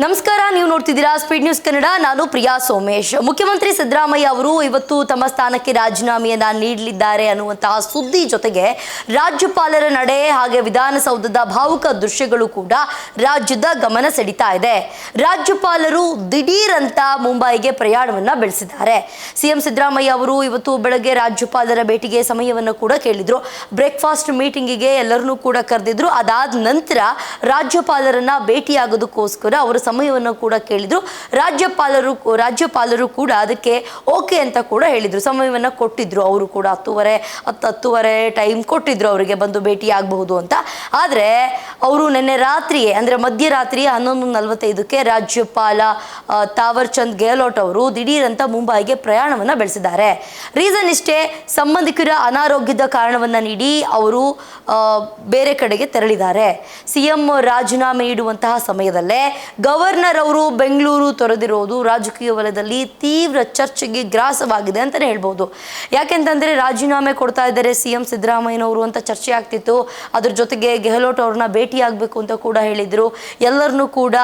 ನಮಸ್ಕಾರ, ನೀವು ನೋಡ್ತಿದ್ದೀರಾ ಸ್ಪೀಡ್ ನ್ಯೂಸ್ ಕನ್ನಡ. ನಾನು ಪ್ರಿಯಾ ಸೋಮೇಶ್. ಮುಖ್ಯಮಂತ್ರಿ ಸಿದ್ದರಾಮಯ್ಯ ಅವರು ಇವತ್ತು ತಮ್ಮ ಸ್ಥಾನಕ್ಕೆ ರಾಜೀನಾಮೆಯನ್ನ ನೀಡಲಿದ್ದಾರೆ ಅನ್ನುವಂತಹ ಸುದ್ದಿ ಜೊತೆಗೆ ರಾಜ್ಯಪಾಲರ ನಡೆ ಹಾಗೆ ವಿಧಾನಸೌಧದ ಭಾವುಕ ದೃಶ್ಯಗಳು ಕೂಡ ರಾಜ್ಯದ ಗಮನ ಸೆಳೀತಾ ಇದೆ. ರಾಜ್ಯಪಾಲರು ದಿಢೀರ್ ಅಂತ ಮುಂಬೈಗೆ ಪ್ರಯಾಣವನ್ನ ಬೆಳೆಸಿದ್ದಾರೆ. ಸಿಎಂ ಸಿದ್ದರಾಮಯ್ಯ ಅವರು ಇವತ್ತು ಬೆಳಗ್ಗೆ ರಾಜ್ಯಪಾಲರ ಭೇಟಿಗೆ ಸಮಯವನ್ನು ಕೂಡ ಕೇಳಿದ್ರು. ಬ್ರೇಕ್ಫಾಸ್ಟ್ ಮೀಟಿಂಗಿಗೆ ಎಲ್ಲರನ್ನೂ ಕೂಡ ಕರೆದಿದ್ರು. ಅದಾದ ನಂತರ ರಾಜ್ಯಪಾಲರನ್ನ ಭೇಟಿಯಾಗೋದಕ್ಕೋಸ್ಕರ ಅವರು ಸಮಯವನ್ನು ಕೂಡ ಕೇಳಿದ್ರು. ರಾಜ್ಯಪಾಲರು ಕೂಡ ಅದಕ್ಕೆ ಓಕೆ ಅಂತ ಕೂಡ ಹೇಳಿದ್ರು. ಸಮಯವನ್ನು ಕೊಟ್ಟಿದ್ರು. ಅವರು ಕೂಡ 10:30 ಟೈಮ್ ಕೊಟ್ಟಿದ್ರು ಅವರಿಗೆ ಬಂದು ಭೇಟಿ ಆಗಬಹುದು ಅಂತ. ಆದರೆ ಅವರು ನಿನ್ನೆ ರಾತ್ರಿಯೇ ಅಂದರೆ ಮಧ್ಯರಾತ್ರಿ 11:45ಕ್ಕೆ ರಾಜ್ಯಪಾಲ ತಾವರ್ ಚಂದ್ ಗೆಹ್ಲೋಟ್ ಅವರು ದಿಢೀರ್ ಅಂತ ಮುಂಬೈಗೆ ಪ್ರಯಾಣವನ್ನು ಬೆಳೆಸಿದ್ದಾರೆ. ರೀಸನ್ ಇಷ್ಟೇ, ಸಂಬಂಧಿಕರ ಅನಾರೋಗ್ಯದ ಕಾರಣವನ್ನು ನೀಡಿ ಅವರು ಬೇರೆ ಕಡೆಗೆ ತೆರಳಿದ್ದಾರೆ. ಸಿಎಂ ರಾಜೀನಾಮೆ ನೀಡುವಂತಹ ಸಮಯದಲ್ಲೇ ಗವರ್ನರ್ ಅವರು ಬೆಂಗಳೂರು ತೊರೆದಿರೋದು ರಾಜಕೀಯ ವಲಯದಲ್ಲಿ ತೀವ್ರ ಚರ್ಚೆಗೆ ಗ್ರಾಸವಾಗಿದೆ ಅಂತಲೇ ಹೇಳ್ಬೋದು. ಯಾಕೆಂತಂದರೆ ರಾಜೀನಾಮೆ ಕೊಡ್ತಾ ಇದ್ದಾರೆ ಸಿಎಂ ಸಿದ್ದರಾಮಯ್ಯನವರು ಅಂತ ಚರ್ಚೆ ಆಗ್ತಿತ್ತು. ಅದ್ರ ಜೊತೆಗೆ ಗೆಹ್ಲೋಟ್ ಅವ್ರನ್ನ ಭೇಟಿಯಾಗಬೇಕು ಅಂತ ಕೂಡ ಹೇಳಿದರು. ಎಲ್ಲರನ್ನೂ ಕೂಡ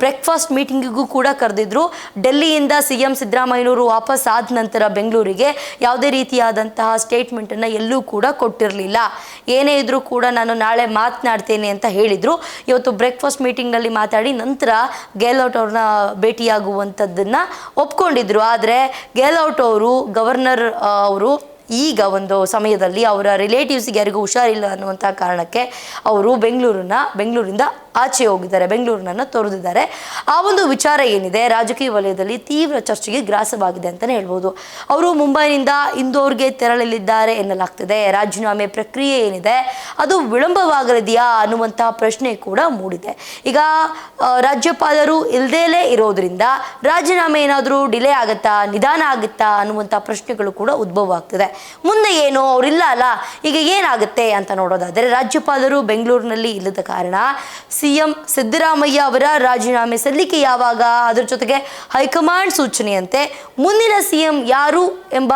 ಬ್ರೇಕ್ಫಾಸ್ಟ್ ಮೀಟಿಂಗಿಗೂ ಕೂಡ ಕರೆದಿದ್ರು. ಡೆಲ್ಲಿಯಿಂದ ಸಿಎಂ ಸಿದ್ದರಾಮಯ್ಯನವರು ವಾಪಸ್ ಆದ ನಂತರ ಬೆಂಗಳೂರಿಗೆ ಯಾವುದೇ ರೀತಿಯಾದಂತಹ ಸ್ಟೇಟ್ಮೆಂಟನ್ನು ಎಲ್ಲೂ ಕೂಡ ಕೊಟ್ಟಿರಲಿಲ್ಲ. ಏನೇ ಇದ್ರೂ ಕೂಡ ನಾನು ನಾಳೆ ಮಾತನಾಡ್ತೇನೆ ಅಂತ ಹೇಳಿದರು. ಇವತ್ತು ಬ್ರೇಕ್ಫಾಸ್ಟ್ ಮೀಟಿಂಗ್ನಲ್ಲಿ ಮಾತಾಡಿ ನಂತರ ಗೆಹ್ಲೋಟ್ ಅವ್ರನ್ನ ಭೇಟಿಯಾಗುವಂಥದ್ದನ್ನ ಒಪ್ಕೊಂಡಿದ್ರು. ಆದರೆ ಗೆಹ್ಲೋಟ್ ಅವರು ಗವರ್ನರ್ ಅವರು ಈಗ ಒಂದು ಸಮಯದಲ್ಲಿ ಅವರ ರಿಲೇಟಿವ್ಸ್ಗೆ ಯಾರಿಗೂ ಹುಷಾರಿಲ್ಲ ಅನ್ನುವಂಥ ಕಾರಣಕ್ಕೆ ಅವರು ಬೆಂಗಳೂರಿಂದ ಆಚೆ ಹೋಗಿದ್ದಾರೆ, ಬೆಂಗಳೂರನ್ನ ತೊರೆದಿದ್ದಾರೆ. ಆ ಒಂದು ವಿಚಾರ ಏನಿದೆ ರಾಜಕೀಯ ವಲಯದಲ್ಲಿ ತೀವ್ರ ಚರ್ಚೆಗೆ ಗ್ರಾಸವಾಗಿದೆ ಅಂತಲೇ ಹೇಳ್ಬೋದು. ಅವರು ಮುಂಬೈನಿಂದ ಇಂದೋರ್ಗೆ ತೆರಳಲಿದ್ದಾರೆ ಎನ್ನಲಾಗ್ತದೆ. ರಾಜೀನಾಮೆ ಪ್ರಕ್ರಿಯೆ ಏನಿದೆ ಅದು ವಿಳಂಬವಾಗಲಿದೆಯಾ ಅನ್ನುವಂತಹ ಪ್ರಶ್ನೆ ಕೂಡ ಮೂಡಿದೆ. ಈಗ ರಾಜ್ಯಪಾಲರು ಇಲ್ಲದೇ ಇರೋದ್ರಿಂದ ರಾಜೀನಾಮೆ ಏನಾದರೂ ಡಿಲೇ ಆಗುತ್ತಾ, ನಿಧಾನ ಆಗುತ್ತಾ ಅನ್ನುವಂಥ ಪ್ರಶ್ನೆಗಳು ಕೂಡ ಉದ್ಭವ ಆಗ್ತದೆ. ಮುಂದೆ ಏನು, ಅವರಿಲ್ಲ ಅಲ್ಲ, ಈಗ ಏನಾಗುತ್ತೆ ಅಂತ ನೋಡೋದಾದರೆ ರಾಜ್ಯಪಾಲರು ಬೆಂಗಳೂರಿನಲ್ಲಿ ಇಲ್ಲದ ಕಾರಣ ಸಿಎಂ ಸಿದ್ದರಾಮಯ್ಯ ಅವರ ರಾಜೀನಾಮೆ ಸಲ್ಲಿಕೆ ಯಾವಾಗ, ಅದರ ಜೊತೆಗೆ ಹೈಕಮಾಂಡ್ ಸೂಚನೆಯಂತೆ ಮುಂದಿನ ಸಿಎಂ ಯಾರು ಎಂಬ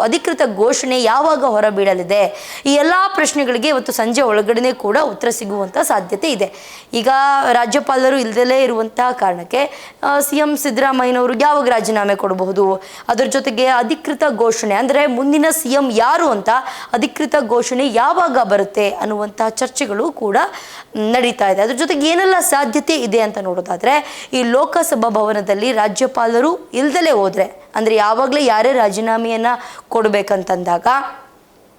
ಅಧಿಕೃತ ಘೋಷಣೆ ಯಾವಾಗ ಹೊರಬೀಳಲಿದೆ, ಈ ಎಲ್ಲ ಪ್ರಶ್ನೆಗಳಿಗೆ ಇವತ್ತು ಸಂಜೆ ಒಳಗಡೆ ಕೂಡ ಉತ್ತರ ಸಿಗುವಂಥ ಸಾಧ್ಯತೆ ಇದೆ. ಈಗ ರಾಜ್ಯಪಾಲರು ಇಲ್ಲದಲೇ ಇರುವಂತಹ ಕಾರಣಕ್ಕೆ ಸಿಎಂ ಸಿದ್ದರಾಮಯ್ಯನವರು ಯಾವಾಗ ರಾಜೀನಾಮೆ ಕೊಡಬಹುದು, ಅದರ ಜೊತೆಗೆ ಅಧಿಕೃತ ಘೋಷಣೆ ಅಂದರೆ ಮುಂದಿನ ಸಿಎಂ ಯಾರು ಅಂತ ಅಧಿಕೃತ ಘೋಷಣೆ ಯಾವಾಗ ಬರುತ್ತೆ ಅನ್ನುವಂತಹ ಚರ್ಚೆಗಳು ಕೂಡ ನಡೀತಾ ಇದೆ. ಅದ್ರ ಜೊತೆಗೆ ಏನೆಲ್ಲ ಸಾಧ್ಯತೆ ಇದೆ ಅಂತ ನೋಡೋದಾದ್ರೆ ಈ ಲೋಕಸಭಾ ಭವನದಲ್ಲಿ ರಾಜ್ಯಪಾಲರು ಇಲ್ದಲೇ ಹೋದ್ರೆ ಅಂದರೆ ಯಾವಾಗಲೇ ಯಾರೇ ರಾಜೀನಾಮೆಯನ್ನ ಕೊಡಬೇಕಂತಂದಾಗ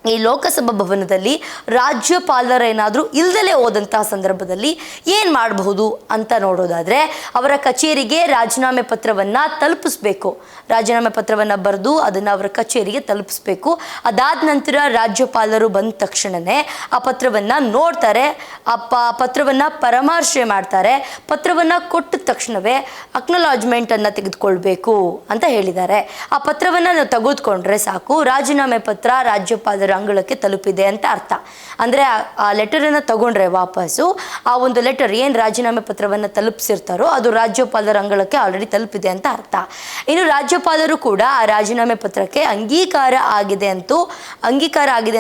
ಈ ಲೋಕಸಭಾ ಭವನದಲ್ಲಿ ರಾಜ್ಯಪಾಲರೇನಾದರೂ ಇಲ್ದಲೇ ಹೋದಂತಹ ಸಂದರ್ಭದಲ್ಲಿ ಏನು ಮಾಡಬಹುದು ಅಂತ ನೋಡೋದಾದರೆ ಅವರ ಕಚೇರಿಗೆ ರಾಜೀನಾಮೆ ಪತ್ರವನ್ನು ತಲುಪಿಸ್ಬೇಕು. ರಾಜೀನಾಮೆ ಪತ್ರವನ್ನು ಬರೆದು ಅದನ್ನು ಅವರ ಕಚೇರಿಗೆ ತಲುಪಿಸ್ಬೇಕು. ಅದಾದ ನಂತರ ರಾಜ್ಯಪಾಲರು ಬಂದ ತಕ್ಷಣವೇ ಆ ಪತ್ರವನ್ನು ನೋಡ್ತಾರೆ, ಪತ್ರವನ್ನು ಪರಾಮರ್ಶೆ ಮಾಡ್ತಾರೆ. ಪತ್ರವನ್ನು ಕೊಟ್ಟ ತಕ್ಷಣವೇ ಅಕ್ನಾಲಾಜ್ಮೆಂಟನ್ನು ತೆಗೆದುಕೊಳ್ಬೇಕು ಅಂತ ಹೇಳಿದ್ದಾರೆ. ಆ ಪತ್ರವನ್ನು ನಾವು ತೆಗೆದುಕೊಂಡ್ರೆ ಸಾಕು, ರಾಜೀನಾಮೆ ಪತ್ರ ರಾಜ್ಯಪಾಲರ ಅಂಗಳಕ್ಕೆ ತಲುಪಿದೆ ಅಂತ ಅರ್ಥ. ಅಂದರೆ ಆ ಲೆಟರನ್ನು ತಗೊಂಡ್ರೆ ವಾಪಸ್ಸು ಆ ಒಂದು ಲೆಟರ್ ಏನು ರಾಜೀನಾಮೆ ಪತ್ರವನ್ನು ತಲುಪಿಸಿರ್ತಾರೋ ಅದು ರಾಜ್ಯಪಾಲರ ಅಂಗಳಕ್ಕೆ ಆಲ್ರೆಡಿ ತಲುಪಿದೆ ಅಂತ ಅರ್ಥ. ಇನ್ನು ರಾಜ್ಯಪಾಲರು ಕೂಡ ಆ ರಾಜೀನಾಮೆ ಪತ್ರಕ್ಕೆ ಅಂಗೀಕಾರ ಆಗಿದೆ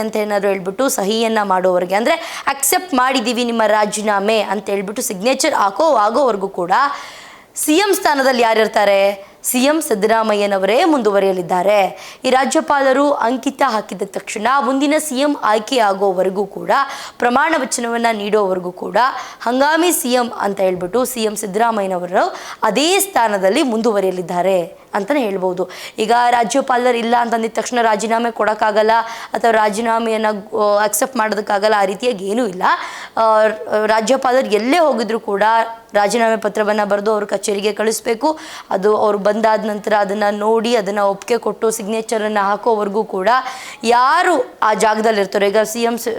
ಅಂತ ಏನಾದರೂ ಹೇಳ್ಬಿಟ್ಟು ಸಹಿಯನ್ನು ಮಾಡೋವರೆಗೆ ಅಂದರೆ ಅಕ್ಸೆಪ್ಟ್ ಮಾಡಿದ್ದೀವಿ ನಿಮ್ಮ ರಾಜೀನಾಮೆ ಅಂತ ಹೇಳ್ಬಿಟ್ಟು ಸಿಗ್ನೇಚರ್ ಆಗೋವರೆಗೂ ಕೂಡ ಸಿಎಂ ಸ್ಥಾನದಲ್ಲಿ ಯಾರಿರ್ತಾರೆ, ಸಿಎಂ ಸಿದ್ದರಾಮಯ್ಯನವರೇ ಮುಂದುವರಿಯಲಿದ್ದಾರೆ. ಈ ರಾಜ್ಯಪಾಲರು ಅಂಕಿತ ಹಾಕಿದ ತಕ್ಷಣ ಮುಂದಿನ ಸಿಎಂ ಆಯ್ಕೆ ಆಗೋವರೆಗೂ ಕೂಡ ಪ್ರಮಾಣ ವಚನವನ್ನು ನೀಡೋವರೆಗೂ ಕೂಡ ಹಂಗಾಮಿ ಸಿಎಂ ಅಂತ ಹೇಳ್ಬಿಟ್ಟು ಸಿಎಂ ಸಿದ್ದರಾಮಯ್ಯನವರು ಅದೇ ಸ್ಥಾನದಲ್ಲಿ ಮುಂದುವರಿಯಲಿದ್ದಾರೆ ಅಂತಲೇ ಹೇಳ್ಬೋದು. ಈಗ ರಾಜ್ಯಪಾಲರು ಇಲ್ಲ ಅಂತಂದಿದ ತಕ್ಷಣ ರಾಜೀನಾಮೆ ಕೊಡೋಕ್ಕಾಗಲ್ಲ ಅಥವಾ ರಾಜೀನಾಮೆಯನ್ನು ಅಕ್ಸೆಪ್ಟ್ ಮಾಡೋದಕ್ಕಾಗಲ್ಲ, ಆ ರೀತಿಯಾಗಿ ಏನೂ ಇಲ್ಲ. ರಾಜ್ಯಪಾಲರು ಎಲ್ಲೇ ಹೋಗಿದ್ರು ಕೂಡ ರಾಜೀನಾಮೆ ಪತ್ರವನ್ನು ಬರೆದು ಅವ್ರ ಕಚೇರಿಗೆ ಕಳಿಸ್ಬೇಕು. ಅದು ಅವ್ರು ಬಂದಾದ ನಂತರ ಅದನ್ನು ನೋಡಿ ಅದನ್ನು ಒಪ್ಪಿಗೆ ಕೊಟ್ಟು ಸಿಗ್ನೇಚರನ್ನು ಹಾಕೋವರೆಗೂ ಕೂಡ ಯಾರು ಆ ಜಾಗದಲ್ಲಿ ಇರ್ತಾರೋ, ಈಗ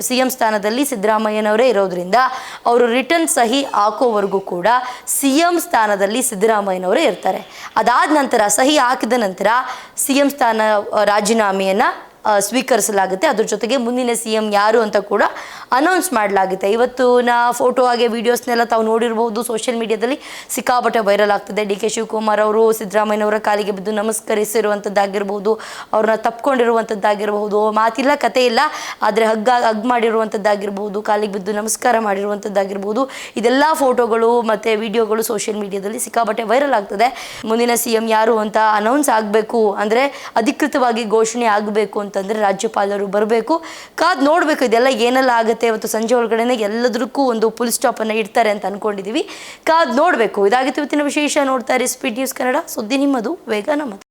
ಸಿ ಎಂ ಸ್ಥಾನದಲ್ಲಿ ಸಿದ್ದರಾಮಯ್ಯನವರೇ ಇರೋದ್ರಿಂದ ಅವರು ರಿಟರ್ನ್ ಸಹಿ ಹಾಕೋವರೆಗೂ ಕೂಡ ಸಿಎಂ ಸ್ಥಾನದಲ್ಲಿ ಸಿದ್ದರಾಮಯ್ಯನವರೇ ಇರ್ತಾರೆ. ಅದಾದ ನಂತರ ಸಹಿ ಹಾಕಿದ ನಂತರ ಸಿಎಂ ಸ್ಥಾನ ರಾಜೀನಾಮೆಯನ್ನು ಸ್ವೀಕರಿಸಲಾಗುತ್ತೆ. ಅದ್ರ ಜೊತೆಗೆ ಮುಂದಿನ CM ಯಾರು ಅಂತ ಕೂಡ ಅನೌನ್ಸ್ ಮಾಡಲಾಗುತ್ತೆ. ಇವತ್ತು ಫೋಟೋ ಹಾಗೆ ವಿಡಿಯೋಸ್ನೆಲ್ಲ ತಾವು ನೋಡಿರಬಹುದು, ಸೋಷಿಯಲ್ ಮೀಡಿಯಾದಲ್ಲಿ ಸಿಕ್ಕಾಪಟ್ಟೆ ವೈರಲ್ ಆಗ್ತದೆ. DK ಶಿವಕುಮಾರ್ ಅವರು ಸಿದ್ದರಾಮಯ್ಯನವರ ಕಾಲಿಗೆ ಬಿದ್ದು ನಮಸ್ಕರಿಸಿರುವಂಥದ್ದಾಗಿರ್ಬೋದು, ಅವ್ರನ್ನ ತಪ್ಕೊಂಡಿರುವಂಥದ್ದಾಗಿರ್ಬಹುದು, ಮಾತಿಲ್ಲ ಕತೆ ಇಲ್ಲ, ಆದರೆ ಹಗ್ ಮಾಡಿರುವಂಥದ್ದಾಗಿರ್ಬೋದು, ಕಾಲಿಗೆ ಬಿದ್ದು ನಮಸ್ಕಾರ ಮಾಡಿರುವಂಥದ್ದಾಗಿರ್ಬೋದು, ಇದೆಲ್ಲ ಫೋಟೋಗಳು ಮತ್ತು ವಿಡಿಯೋಗಳು ಸೋಷಿಯಲ್ ಮೀಡಿಯಾದಲ್ಲಿ ಸಿಕ್ಕಾಪಟ್ಟೆ ವೈರಲ್ ಆಗ್ತದೆ. ಮುಂದಿನ CM ಯಾರು ಅಂತ ಅನೌನ್ಸ್ ಆಗಬೇಕು, ಅಂದರೆ ಅಧಿಕೃತವಾಗಿ ಘೋಷಣೆ ಆಗಬೇಕು ಅಂತಂದರೆ ರಾಜ್ಯಪಾಲರು ಬರಬೇಕು. ಕಾದು ನೋಡಬೇಕು ಇದೆಲ್ಲ ಏನೆಲ್ಲ ಆಗುತ್ತೆ. ಇವತ್ತು ಸಂಜೆ ಒಳಗಡೆ ಎಲ್ಲದಕ್ಕೂ ಒಂದು ಫುಲ್ ಸ್ಟಾಪನ್ನು ಇಡ್ತಾರೆ ಅಂತ ಅಂದ್ಕೊಂಡಿದ್ದೀವಿ. ಕಾದು ನೋಡಬೇಕು. ಇದಾಗಿತ್ತು ಇವತ್ತಿನ ವಿಶೇಷ. ನೋಡ್ತಾ ಇರಿ ಸ್ಪೀಡ್ ನ್ಯೂಸ್ ಕನ್ನಡ, ಸುದ್ದಿ ನಿಮ್ಮದು, ವೇಗ ನಮ್ಮದು.